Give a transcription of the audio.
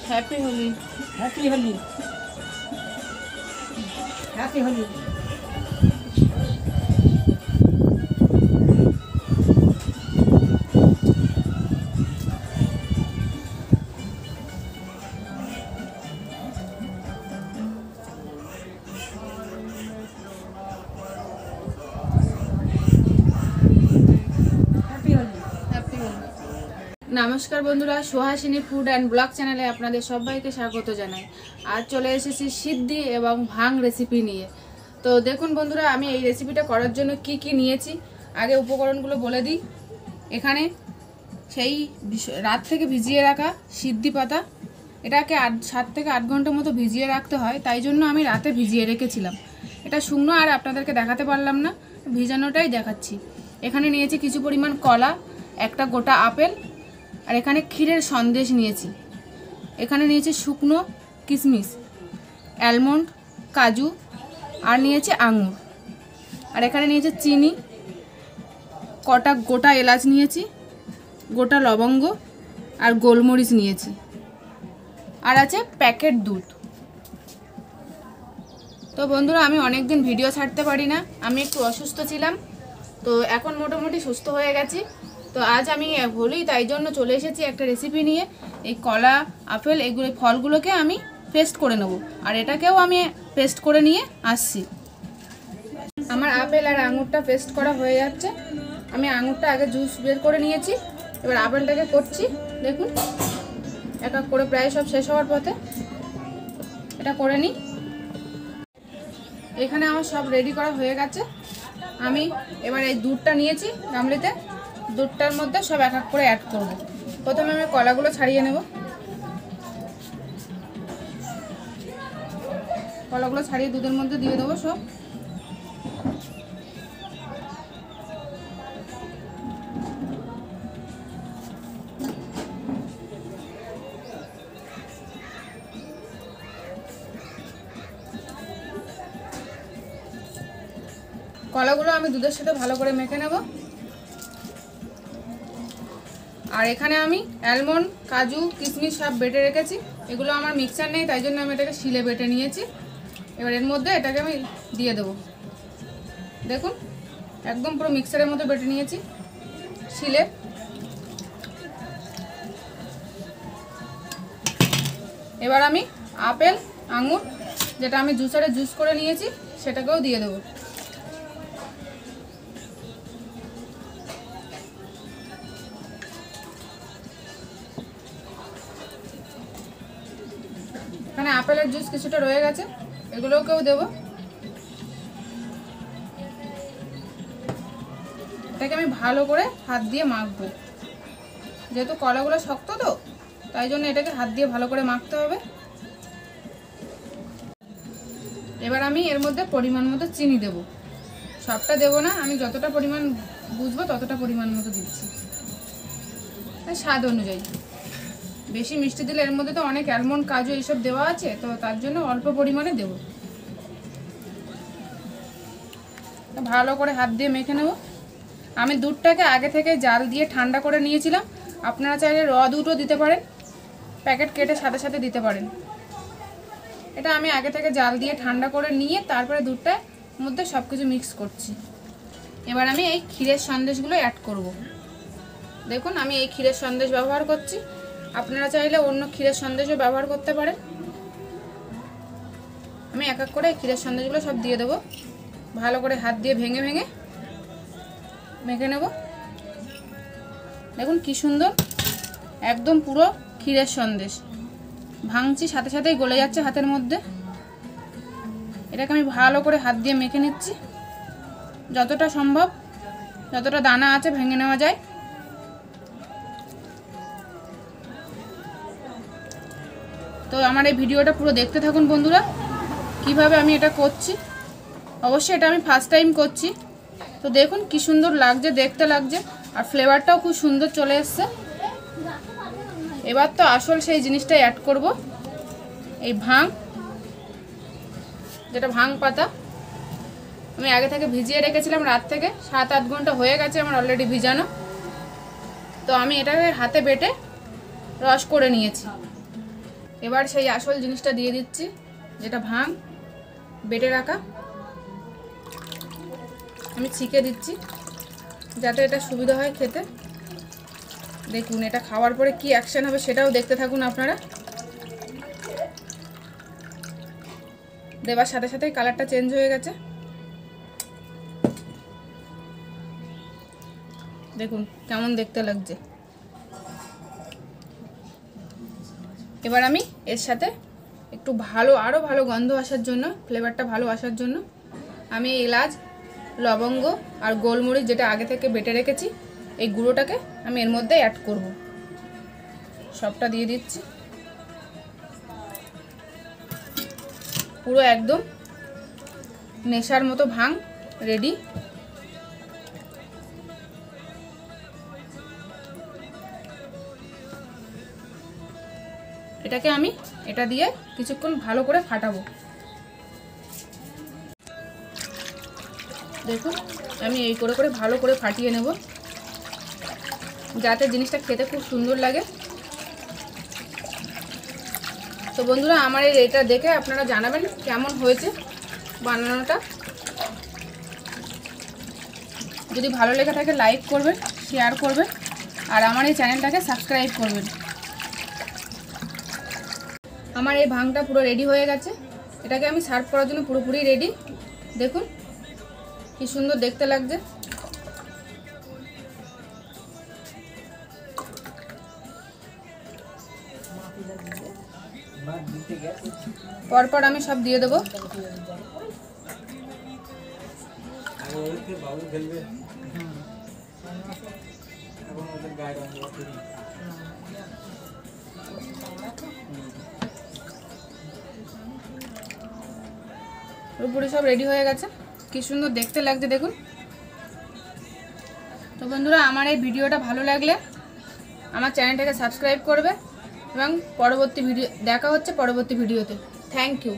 Happy Holi. Happy Holi. Happy Holi. नमस्कार बंधुरा Suhasini food and blog चैनले आपनादेर सबाइके स्वागत जानाई। आज चले एसेछि सिद्धि एवं भांग रेसिपि निये। तो देखुन बंधुरा आमी एई रेसिपिटा करार जोन्नो की की नियेछि आगे उपकरणगुलो बोले दिई। एखाने सेई रात थेके भिजिए राखा सिद्धि पाता, एटाके 7 থেকে 8 घंटा मतो भिजिए राखते हय, ताई जोन्नो आमी राते भिजिए रेखेछिलाम। এটা শুকনো আর আপনাদেরকে দেখাতে পারলাম না, ভিজানোটাই দেখাচ্ছি। এখানে নিয়েছি কিছু পরিমাণ কলা, একটা গোটা আপেল আর এখানে ক্ষীরের সন্দেশ নিয়েছি। এখানে নিয়েছি শুকনো কিশমিশ, অ্যালমন্ড, কাজু আর নিয়েছি আঙুর। আর এখানে নিয়েছি চিনি, কটা গোটা এলাচ নিয়েছি, গোটা লবঙ্গ আর গোলমরিচ নিয়েছি। আর আছে প্যাকেট দুধ। তো বন্ধুরা আমি অনেক দিন ভিডিও ছাড়তে পারি না, আমি একটু অসুস্থ ছিলাম, তো এখন মোটামুটি সুস্থ হয়ে গেছি। তো আজ আমি বলি তাই জন্য চলে এসেছি একটা রেসিপি নিয়ে। এই কলা আপেল এগুলো ফলগুলোকে আমি পেস্ট করে নেব, আর এটাকেও আমি পেস্ট করে নিয়ে আসছি। আমার আপেল আর আঙুরটা পেস্ট করা হয়ে যাচ্ছে। আমি আঙুরটা আগে জুস বের করে নিয়েছি, এবার আপেলটাকে করছি। দেখুন এক এক করে প্রায় সব শেষ হওয়ার পথে, এটা করে নিই। এখানে আমার সব রেডি করা হয়ে গেছে। আমি এবার এই দুধটা নিয়েছি গামলিতে, দুধটার মধ্যে সব এক এক করে অ্যাড করব। প্রথমে আমি কলাগুলো ছাড়িয়ে নেব। কলাগুলো ছাড়িয়ে দুধের মধ্যে দিয়ে দেবো সব। কলাগুলো আমি দুধের সাথে ভালো করে মেখে নেব। আর এখানে আমি অ্যালমন্ড, কাজু, কিশমিশ সব বেটে রেখেছি। এগুলো আমার মিক্সার নেই, তাই জন্য আমি এটাকে শিলে বেটে নিয়েছি। এবার এর মধ্যে এটাকে আমি দিয়ে দেবো। দেখুন একদম পুরো মিক্সারের মতো বেটে নিয়েছি শিলে। এবার আমি আপেল, আঙুর যেটা আমি জুসারে জুস করে নিয়েছি সেটাকেও দিয়ে দেবো। এখানে আপেলের জুস কিছুটা রয়ে গেছে, এগুলোকেও দেব। এটাকে আমি ভালো করে হাত দিয়ে মাখবো, যেহেতু কলাগুলো শক্ত তো তাই জন্য এটাকে হাত দিয়ে ভালো করে মাখতে হবে। এবার আমি এর মধ্যে পরিমাণ মতো চিনি দেব। সবটা দেব না, আমি যতটা পরিমাণ বুঝবো ততটা পরিমাণ মতো দিচ্ছি, স্বাদ অনুযায়ী। বেশি মিষ্টি দিলে এর মধ্যে তো অনেক অ্যালমন্ড, কাজু এইসব দেওয়া আছে, তো তার জন্য অল্প পরিমাণে দেব। ভালো করে হাত দিয়ে মেখে নেব। আমি দুধটাকে আগে থেকে জাল দিয়ে ঠান্ডা করে নিয়েছিলাম। আপনারা চাইলে র দুধও দিতে পারেন, প্যাকেট কেটে সাথে সাথে দিতে পারেন। এটা আমি আগে থেকে জাল দিয়ে ঠান্ডা করে নিয়ে তারপরে দুধটার মধ্যে সব কিছু মিক্স করছি। এবার আমি এই ক্ষীরের সন্দেশগুলো অ্যাড করব। দেখুন আমি এই ক্ষীরের সন্দেশ ব্যবহার করছি, আপনারা চাইলে অন্য ক্ষীরের সন্দেশও ব্যবহার করতে পারেন। আমি এক এক করে ক্ষীরের সন্দেশগুলো সব দিয়ে দেবো। ভালো করে হাত দিয়ে ভেঙে ভেঙে মেখে নেব। দেখুন কি সুন্দর, একদম পুরো ক্ষীরের সন্দেশ। ভাঙছি সাথে সাথেই গলে যাচ্ছে হাতের মধ্যে। এটাকে আমি ভালো করে হাত দিয়ে মেখে নিচ্ছি, যতটা সম্ভব, যতটা দানা আছে ভেঙে নেওয়া যায়। তো আমার এই ভিডিওটা পুরো দেখতে থাকুন বন্ধুরা, কিভাবে আমি এটা করছি। অবশ্যই এটা আমি ফার্স্ট টাইম করছি। তো দেখুন কি সুন্দর লাগছে, দেখতে লাগছে, আর ফ্লেভারটাও খুব সুন্দর চলে এসছে। এবার তো আসল সেই জিনিসটাই অ্যাড করব, এই ভাং, যেটা ভাং পাতা। আমি আগে থেকে ভিজিয়ে রেখেছিলাম, রাত থেকে 7-8 ঘন্টা হয়ে গেছে আমার অলরেডি ভিজানো। তো আমি এটাকে হাতে বেটে রস করে নিয়েছি। এবার সেই আসল জিনিসটা দিয়ে দিচ্ছি, যেটা ভাং বেটে রাখা। আমি ছিকে দিচ্ছি যাতে এটা সুবিধা হয় খেতে। দেখুন এটা খাওয়ার পরে কি অ্যাকশন হবে সেটাও দেখতে থাকুন আপনারা। দেবার সাথে সাথেই কালারটা চেঞ্জ হয়ে গেছে। দেখুন কেমন দেখতে লাগছে। এবার আমি এর সাথে একটু আরও ভালো গন্ধ আসার জন্য, ফ্লেভারটা ভালো আসার জন্য আমি এলাচ, লবঙ্গ আর গোলমরিচ যেটা আগে থেকে বেটে রেখেছি, এই গুঁড়োটাকে আমি এর মধ্যে অ্যাড করব। সবটা দিয়ে দিচ্ছি। পুরো একদম নেশার মতো ভাং রেডি। এটাকে আমি এটা দিয়ে কিছুক্ষণ ভালো করে ফাটাবো। দেখুন আমি এই করে করে ভালো করে ফাটিয়ে নেব যাতে জিনিসটা খেতে খুব সুন্দর লাগে। তো বন্ধুরা আমার এটা দেখে আপনারা জানাবেন কেমন হয়েছে বানানোটা। যদি ভালো লেগে থাকে লাইক করবেন, শেয়ার করবেন আর আমার এই চ্যানেলটাকে সাবস্ক্রাইব করবেন। আমার এই ভাংটা পুরো রেডি হয়ে গেছে। এটাকে আমি সার্ভ করার জন্য পুরোপুরি রেডি। দেখুন কি সুন্দর দেখতে লাগছে। পরপর আমি সব দিয়ে দেবো। পুরোপুরি সব রেডি হয়ে গেছে। কি সুন্দর দেখতে লাগছে দেখুন। তো বন্ধুরা আমার এই ভিডিওটা ভালো লাগলে আমার চ্যানেলটাকে সাবস্ক্রাইব করবে এবং পরবর্তী ভিডিও দেখা হচ্ছে পরবর্তী ভিডিওতে। Thank you.